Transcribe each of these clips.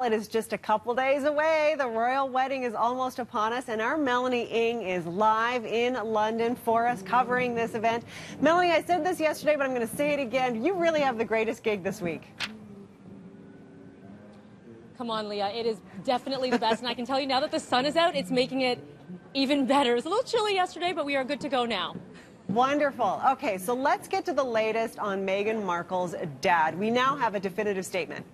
It is just a couple days away. The royal wedding is almost upon us, and our Melanie Ng is live in London for us covering this event. Melanie, I said this yesterday, but I'm going to say it again. You really have the greatest gig this week. Come on, Leah. It is definitely the best, and I can tell you now that the sun is out, it's making it even better. It was a little chilly yesterday, but we are good to go now. Wonderful. Okay, so let's get to the latest on Meghan Markle's dad. We now have a definitive statement.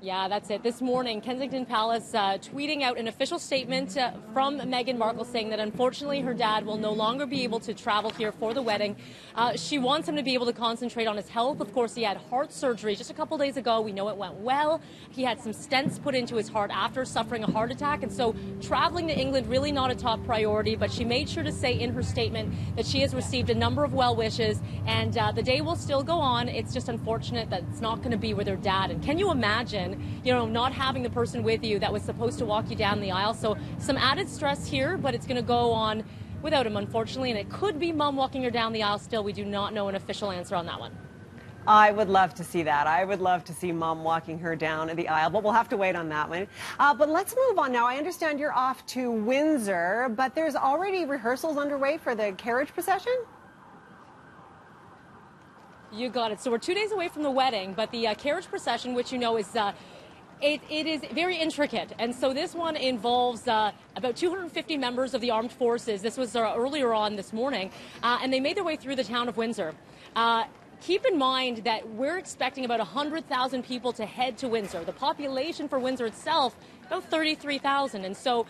Yeah, that's it. This morning, Kensington Palace tweeting out an official statement from Meghan Markle saying that unfortunately her dad will no longer be able to travel here for the wedding. She wants him to be able to concentrate on his health. Of course, he had heart surgery just a couple days ago. We know it went well. He had some stents put into his heart after suffering a heart attack. And so traveling to England, really not a top priority. But she made sure to say in her statement that she has received a number of well wishes and the day will still go on. It's just unfortunate that it's not going to be with her dad. And can you imagine, you know, not having the person with you that was supposed to walk you down the aisle? So some added stress here, but it's going to go on without him, unfortunately. And it could be mom walking her down the aisle still. We do not know an official answer on that one. I would love to see that. I would love to see mom walking her down the aisle, but we'll have to wait on that one. But let's move on now. I understand you're off to Windsor, but there's already rehearsals underway for the carriage procession? You got it. So we're 2 days away from the wedding, but the carriage procession, which you know is it is very intricate. And so this one involves about 250 members of the armed forces. This was earlier on this morning, and they made their way through the town of Windsor. Keep in mind that we're expecting about 100,000 people to head to Windsor. The population for Windsor itself, about 33,000. And so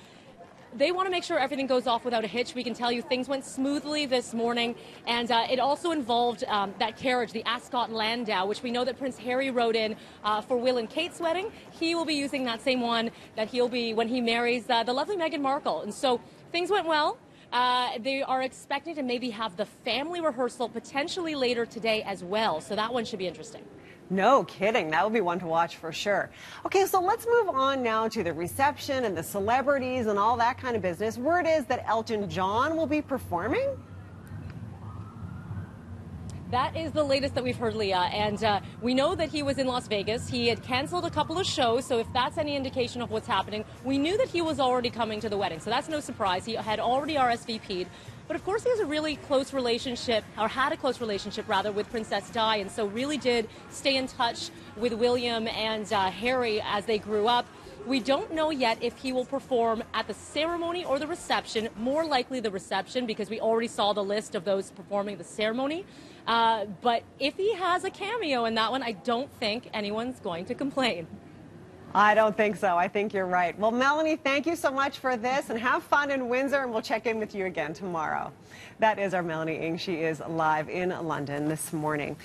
they want to make sure everything goes off without a hitch. We can tell you things went smoothly this morning. And it also involved that carriage, the Ascot Landau, which we know that Prince Harry rode in for Will and Kate's wedding. He will be using that same one that he'll be when he marries the lovely Meghan Markle. And so things went well. They are expecting to maybe have the family rehearsal potentially later today as well. So that one should be interesting. No kidding. That would be one to watch for sure. Okay, so let's move on now to the reception and the celebrities and all that kind of business. Word is that Elton John will be performing? That is the latest that we've heard, Leah, and we know that he was in Las Vegas. He had canceled a couple of shows, so if that's any indication of what's happening, we knew that he was already coming to the wedding, so that's no surprise. He had already RSVP'd, but of course he has a really close relationship, or had a close relationship, rather, with Princess Di, and so really did stay in touch with William and Harry as they grew up. We don't know yet if he will perform at the ceremony or the reception, more likely the reception because we already saw the list of those performing the ceremony. But if he has a cameo in that one, I don't think anyone's going to complain. I don't think so. I think you're right. Well, Melanie, thank you so much for this, and have fun in Windsor, and we'll check in with you again tomorrow. That is our Melanie Ng. She is live in London this morning.